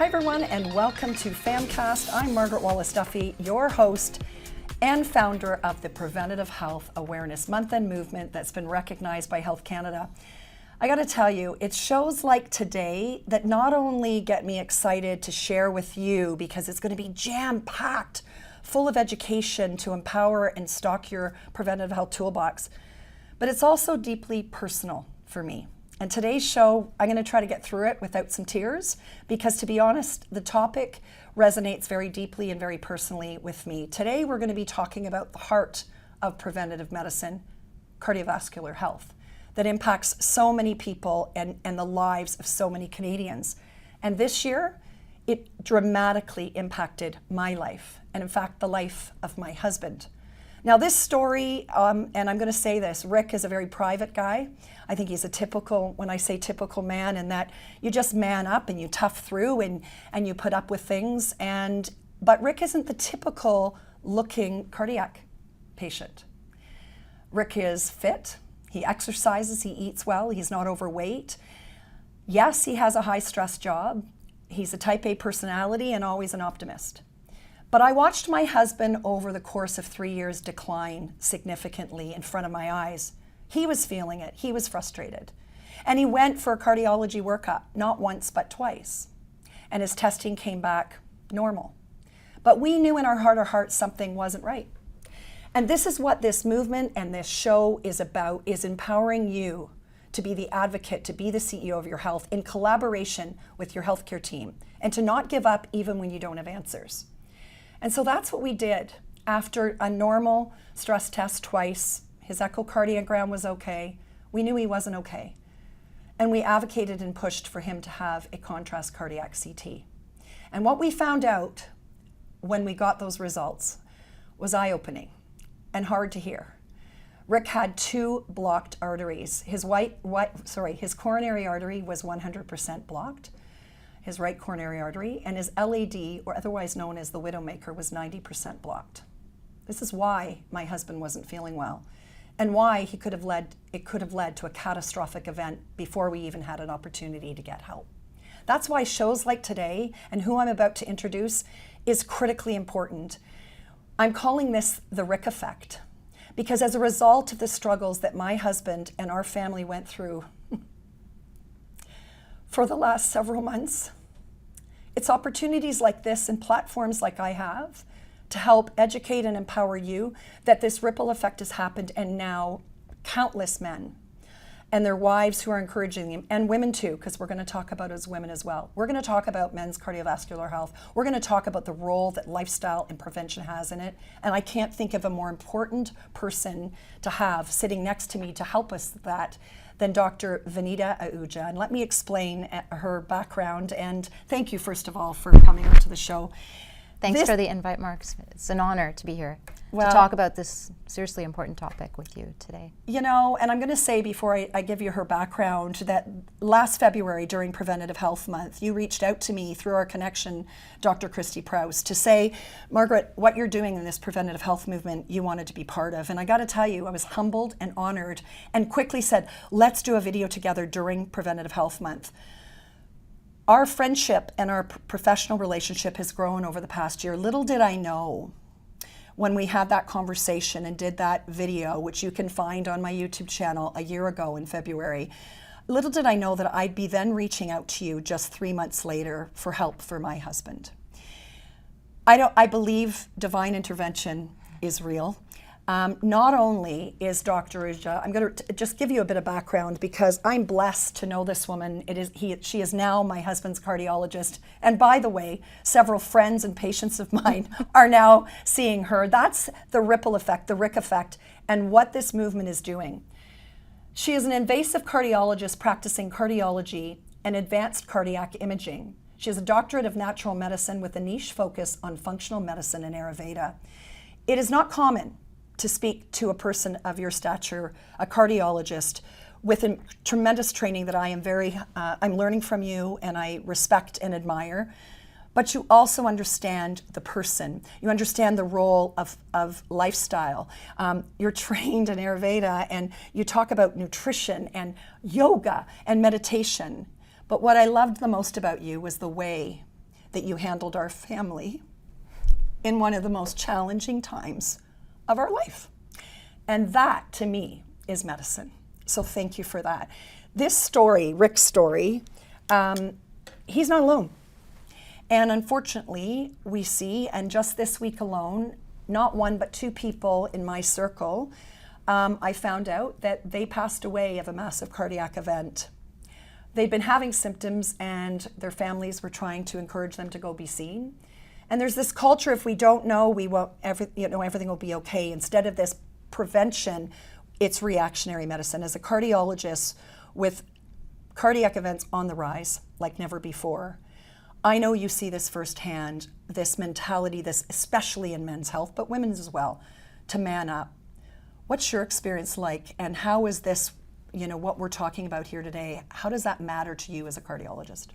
Hi everyone, and welcome to PHAMCAST. I'm Margaret Wallace-Duffy, your host and founder of the Preventative Health Awareness Month and movement that's been recognized by Health Canada. I got to tell you, it's shows like today that not only get me excited to share with you because it's going to be jam-packed, full of education to empower and stock your preventative health toolbox, but it's also deeply personal for me. And today's show, I'm going to try to get through it without some tears because, to be honest, the topic resonates very deeply and very personally with me. Today, we're going to be talking about the heart of preventative medicine, cardiovascular health, that impacts so many people and the lives of so many Canadians. And this year, it dramatically impacted my life, and in fact, the life of my husband. Now this story, and I'm going to say this, Rick is a very private guy. I think he's a typical, when I say typical man, in that you just man up and you tough through and you put up with things. But Rick isn't the typical looking cardiac patient. Rick is fit, he exercises, he eats well, he's not overweight. Yes, he has a high stress job. He's a type A personality and always an optimist. But I watched my husband over the course of 3 years decline significantly in front of my eyes. He was feeling it. He was frustrated. And he went for a cardiology workup, not once, but twice. And his testing came back normal. But we knew in our heart of hearts something wasn't right. And this is what this movement and this show is about, is empowering you to be the advocate, to be the CEO of your health in collaboration with your healthcare team, and to not give up even when you don't have answers. And so that's what we did. After a normal stress test twice, his echocardiogram was okay. We knew he wasn't okay. And we advocated and pushed for him to have a contrast cardiac CT. And what we found out when we got those results was eye-opening and hard to hear. Rick had 2 blocked arteries. His coronary artery was 100% blocked, his right coronary artery, and his LAD, or otherwise known as the widowmaker, was 90% blocked. This is why my husband wasn't feeling well, and why it could have led to a catastrophic event before we even had an opportunity to get help. That's why shows like today, and who I'm about to introduce, is critically important. I'm calling this the Rick effect, because as a result of the struggles that my husband and our family went through for the last several months, it's opportunities like this and platforms like I have to help educate and empower you that this ripple effect has happened, and now countless men and their wives who are encouraging them, and women too, because we're going to talk about as women as well. We're going to talk about men's cardiovascular health. We're going to talk about the role that lifestyle and prevention has in it. And I can't think of a more important person to have sitting next to me to help us with that than Dr. Vineeta Ahooja. And let me explain her background. And thank you, first of all, for coming onto the show. Thanks for the invite, Mark. It's an honor to be here to talk about this seriously important topic with you today. You know, and I'm going to say before I give you her background that last February during Preventative Health Month, you reached out to me through our connection, Dr. Christy Prowse, to say, Margaret, what you're doing in this preventative health movement, you wanted to be part of. And I got to tell you, I was humbled and honored and quickly said, let's do a video together during Preventative Health Month. Our friendship and our professional relationship has grown over the past year. Little did I know when we had that conversation and did that video, which you can find on my YouTube channel a year ago in February, little did I know that I'd be then reaching out to you just 3 months later for help for my husband. I believe divine intervention is real. Not only is Dr. Ahooja, I'm going to just give you a bit of background because I'm blessed to know this woman. She is now my husband's cardiologist. And by the way, several friends and patients of mine are now seeing her. That's the ripple effect, the Rick effect, and what this movement is doing. She is an invasive cardiologist practicing cardiology and advanced cardiac imaging. She has a doctorate of natural medicine with a niche focus on functional medicine and Ayurveda. It is not common to speak to a person of your stature, a cardiologist, with a tremendous training that I'm learning from you and I respect and admire. But you also understand the person. You understand the role of lifestyle. You're trained in Ayurveda and you talk about nutrition and yoga and meditation. But what I loved the most about you was the way that you handled our family in one of the most challenging times of our life. And that, to me, is medicine. So thank you for that. This story, Rick's story, he's not alone. And unfortunately, we see, and just this week alone, not one but two people in my circle, I found out that they passed away of a massive cardiac event. They'd been having symptoms and their families were trying to encourage them to go be seen. And there's this culture, if we don't know, we won't everything will be okay. Instead of this prevention, it's reactionary medicine. As a cardiologist with cardiac events on the rise like never before, I know you see this firsthand, this mentality, this especially in men's health, but women's as well, to man up. What's your experience like, and how is this, what we're talking about here today, how does that matter to you as a cardiologist?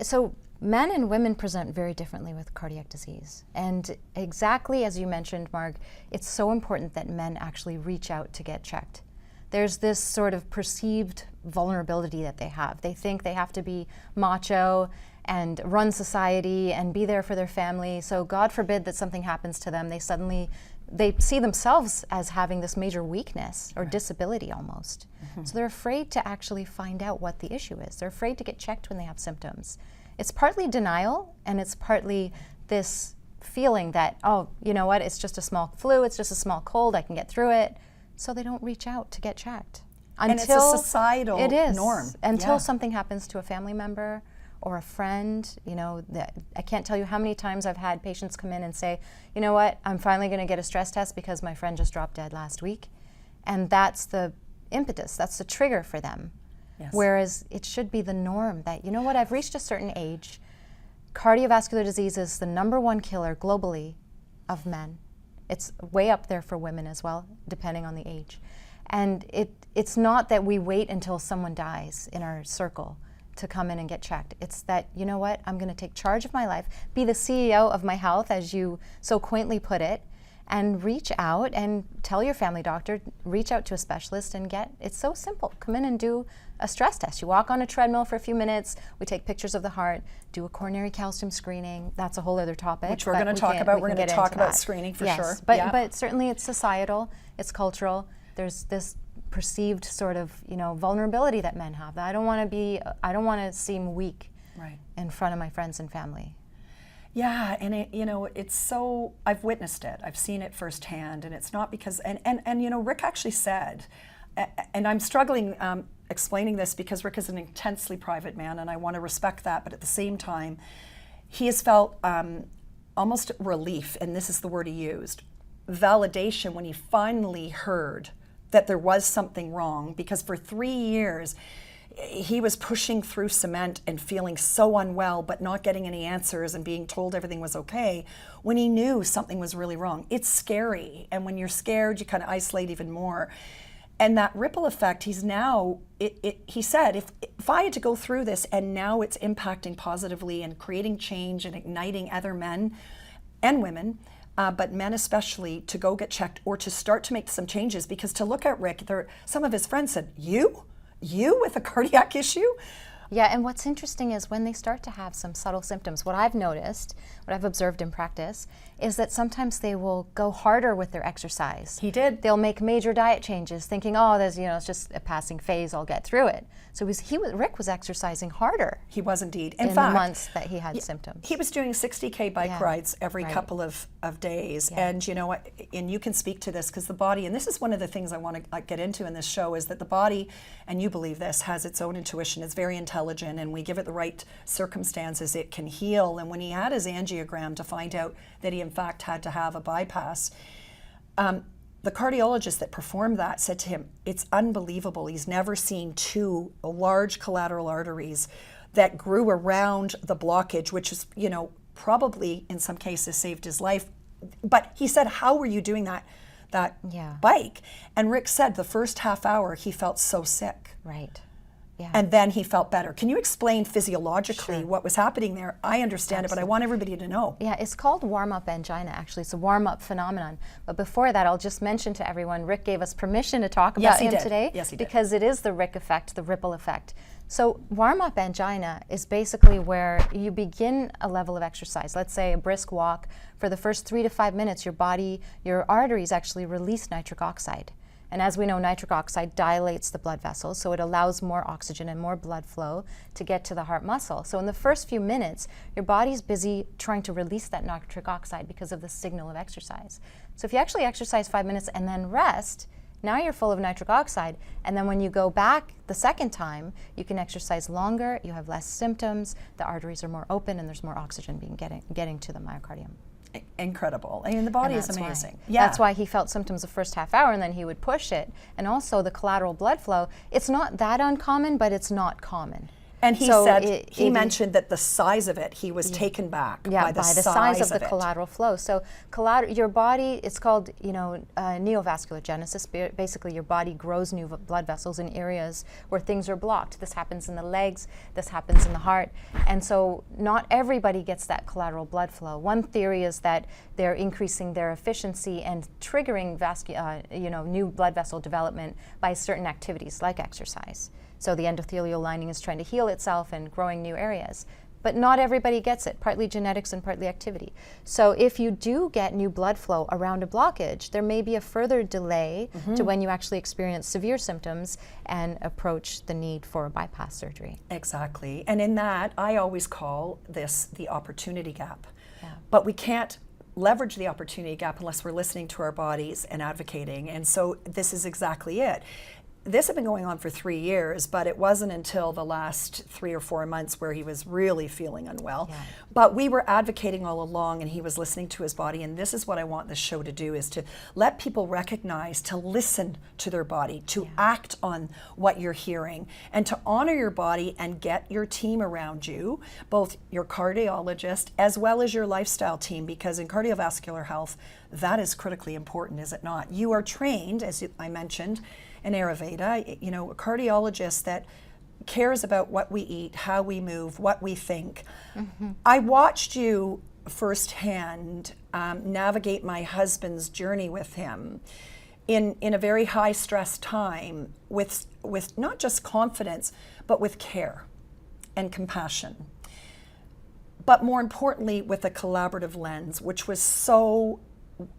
So men and women present very differently with cardiac disease. And exactly as you mentioned, Marg, it's so important that men actually reach out to get checked. There's this sort of perceived vulnerability that they have. They think they have to be macho and run society and be there for their family. So God forbid that something happens to them, they see themselves as having this major weakness or disability almost. Mm-hmm. So they're afraid to actually find out what the issue is. They're afraid to get checked when they have symptoms. It's partly denial, and it's partly this feeling that, oh, you know what, it's just a small flu, it's just a small cold, I can get through it. So they don't reach out to get checked. And it's a societal norm. Until something happens to a family member or a friend. I can't tell you how many times I've had patients come in and say, you know what, I'm finally going to get a stress test because my friend just dropped dead last week. And that's the impetus, that's the trigger for them. Yes. Whereas it should be the norm that, you know what, I've reached a certain age. Cardiovascular disease is the #1 killer globally of men. It's way up there for women as well, depending on the age. And it's not that we wait until someone dies in our circle to come in and get checked. It's that, you know what, I'm going to take charge of my life, be the CEO of my health, as you so quaintly put it, and reach out and tell your family doctor, reach out to a specialist and it's so simple. Come in and do a stress test. You walk on a treadmill for a few minutes, we take pictures of the heart, do a coronary calcium screening. That's a whole other topic. Which we're going to talk about. We're going to talk about screening for sure. But certainly it's societal, it's cultural. There's this perceived sort of, vulnerability that men have. That I don't want to seem weak in front of my friends and family. Yeah, and it's so, I've witnessed it. I've seen it firsthand, and it's not because, and Rick actually said, and I'm struggling explaining this because Rick is an intensely private man, and I want to respect that, but at the same time, he has felt almost relief, and this is the word he used, validation when he finally heard that there was something wrong, because for 3 years, he was pushing through cement and feeling so unwell, but not getting any answers and being told everything was okay when he knew something was really wrong. It's scary. And when you're scared, you kind of isolate even more. And that ripple effect, he said, if I had to go through this and now it's impacting positively and creating change and igniting other men and women, but men especially, to go get checked or to start to make some changes, because to look at Rick, some of his friends said, You with a cardiac issue? Yeah, and what's interesting is when they start to have some subtle symptoms, what I've noticed, what I've observed in practice, is that sometimes they will go harder with their exercise. He did. They'll make major diet changes, thinking, it's just a passing phase, I'll get through it. So Rick was exercising harder. He was indeed. In fact, the months that he had symptoms. He was doing 60K bike rides every couple of days. Yeah. And you know what, and you can speak to this because the body, and this is one of the things I want to get into in this show, is that the body, and you believe this, has its own intuition. It's very intelligent, and we give it the right circumstances, it can heal. And when he had his angiogram to find out that he in fact had to have a bypass, the cardiologist that performed that said to him, it's unbelievable. He's never seen two large collateral arteries that grew around the blockage, which is, probably in some cases saved his life. But he said, how were you doing that bike? And Rick said the first half hour he felt so sick. Right. Yeah. And then he felt better. Can you explain physiologically what was happening there? I understand it, but I want everybody to know. Yeah, it's called warm-up angina, actually. It's a warm-up phenomenon. But before that, I'll just mention to everyone, Rick gave us permission to talk about him today. Yes, he did. Because it is the Rick effect, the ripple effect. So warm-up angina is basically where you begin a level of exercise. Let's say a brisk walk. For the first 3 to 5 minutes, your arteries actually release nitric oxide. And as we know, nitric oxide dilates the blood vessels, so it allows more oxygen and more blood flow to get to the heart muscle. So in the first few minutes, your body's busy trying to release that nitric oxide because of the signal of exercise. So if you actually exercise 5 minutes and then rest, now you're full of nitric oxide, and then when you go back the second time, you can exercise longer, you have less symptoms, the arteries are more open, and there's more oxygen getting to the myocardium. Incredible. I mean, the body is amazing. That's why he felt symptoms the first half hour, and then he would push it. And also the collateral blood flow, it's not that uncommon, but it's not common. And he said, he mentioned that the size of it, he was taken back by the size of the collateral flow. So your body, it's called, neovascular genesis. Basically, your body grows new blood vessels in areas where things are blocked. This happens in the legs, this happens in the heart. And so not everybody gets that collateral blood flow. One theory is that they're increasing their efficiency and triggering new blood vessel development by certain activities like exercise. So the endothelial lining is trying to heal itself and growing new areas. But not everybody gets it, partly genetics and partly activity. So if you do get new blood flow around a blockage, there may be a further delay to when you actually experience severe symptoms and approach the need for a bypass surgery. Exactly. And in that, I always call this the opportunity gap. Yeah. But we can't leverage the opportunity gap unless we're listening to our bodies and advocating. And so this is exactly it. This had been going on for 3 years, but it wasn't until the last 3 or 4 months where he was really feeling unwell. Yeah. But we were advocating all along, and he was listening to his body. And this is what I want this show to do, is to let people recognize, to listen to their body, to act on what you're hearing, and to honor your body and get your team around you, both your cardiologist as well as your lifestyle team, because in cardiovascular health, that is critically important, is it not? You are trained, as I mentioned, in Ayurveda, a cardiologist that cares about what we eat, how we move, what we think. I watched you firsthand navigate my husband's journey with him in a very high stress time with not just confidence, but with care and compassion. But more importantly, with a collaborative lens, which was so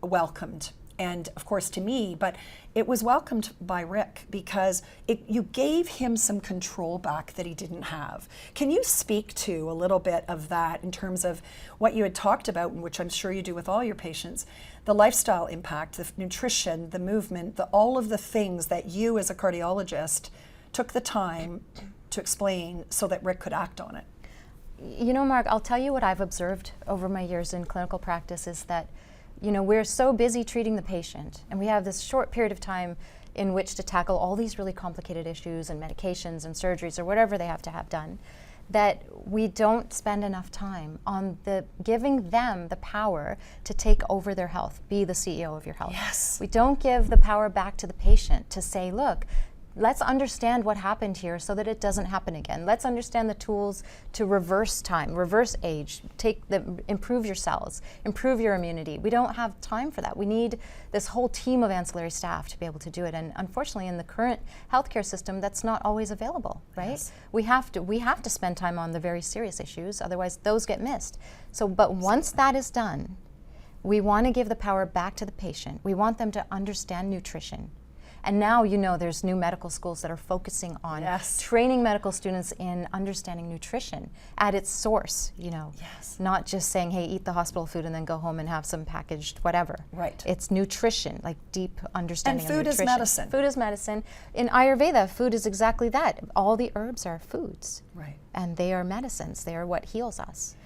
welcomed. And of course to me, but it was welcomed by Rick because you gave him some control back that he didn't have. Can you speak to a little bit of that in terms of what you had talked about, and which I'm sure you do with all your patients, the lifestyle impact, the nutrition, the movement, all of the things that you as a cardiologist took the time to explain so that Rick could act on it? Mark, I'll tell you what I've observed over my years in clinical practice is that we're so busy treating the patient, and we have this short period of time in which to tackle all these really complicated issues and medications and surgeries or whatever they have to have done, that we don't spend enough time on giving them the power to take over their health, be the CEO of your health. Yes. We don't give the power back to the patient to say, look, let's understand what happened here so that it doesn't happen again. Let's understand the tools to reverse time, reverse age, improve your cells, improve your immunity. We don't have time for that. We need this whole team of ancillary staff to be able to do it. And unfortunately, in the current healthcare system, that's not always available, right? Yes. We have to spend time on the very serious issues, otherwise those get missed. But once that is done, we want to give the power back to the patient. We want them to understand nutrition. And now there's new medical schools that are focusing on training medical students in understanding nutrition at its source, not just saying, hey, eat the hospital food and then go home and have some packaged whatever. Right. It's nutrition, like deep understanding of nutrition. And food is medicine. Food is medicine. In Ayurveda, food is exactly that. All the herbs are foods. Right. And they are medicines. They are what heals us.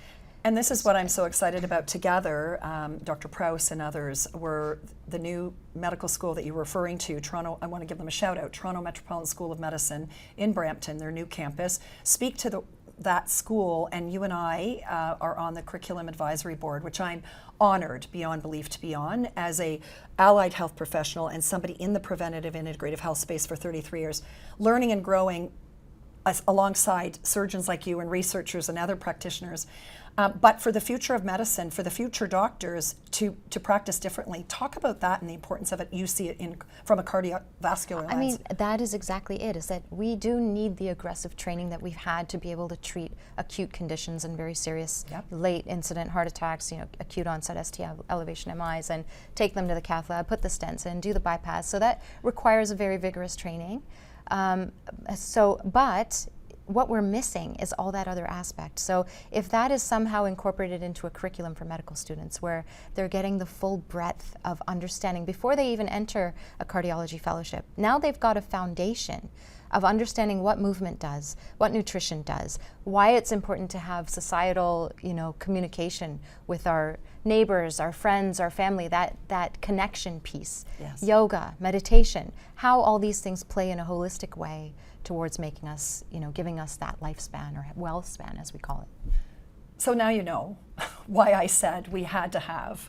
And this is what I'm so excited about. Together, Dr. Prowse and others were the new medical school that you're referring to, Toronto. I want to give them a shout out, Toronto Metropolitan School of Medicine in Brampton, their new campus. Speak to that school, and you and I are on the curriculum advisory board, which I'm honored beyond belief to be on as a allied health professional and somebody in the preventative integrative health space for 33 years, learning and growing alongside surgeons like you and researchers and other practitioners. but for the future of medicine, for the future doctors to practice differently. Talk about that and the importance of it. You see it from a cardiovascular lens. I mean, that is exactly it, is that we do need the aggressive training that we've had to be able to treat acute conditions and very serious late incident heart attacks, acute onset ST elevation MIs, and take them to the cath lab, put the stents in, do the bypass. So that requires a very vigorous training. But what we're missing is all that other aspect. So if that is somehow incorporated into a curriculum for medical students where they're getting the full breadth of understanding before they even enter a cardiology fellowship, now they've got a foundation of understanding what movement does, what nutrition does, why it's important to have societal, communication with our neighbors, our friends, our family, that connection piece, yoga, meditation, how all these things play in a holistic way towards making us, giving us that lifespan or wealth span, as we call it. So now you know why I said we had to have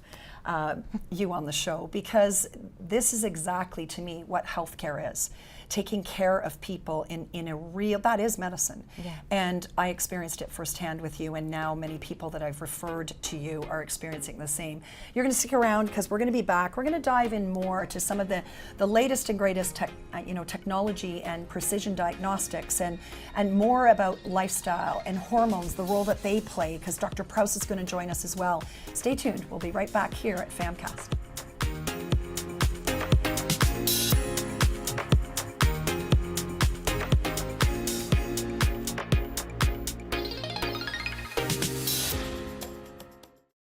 you on the show, because this is exactly, to me, what healthcare is. Taking care of people in a real, that is medicine. Yeah. And I experienced it firsthand with you, and now many people that I've referred to you are experiencing the same. You're going to stick around because we're going to be back. We're going to dive in more to some of the latest and greatest technology and precision diagnostics, and more about lifestyle and hormones, the role that they play, because Dr. Prouse is going to join us as well. Stay tuned. We'll be right back here at PHAMCAST.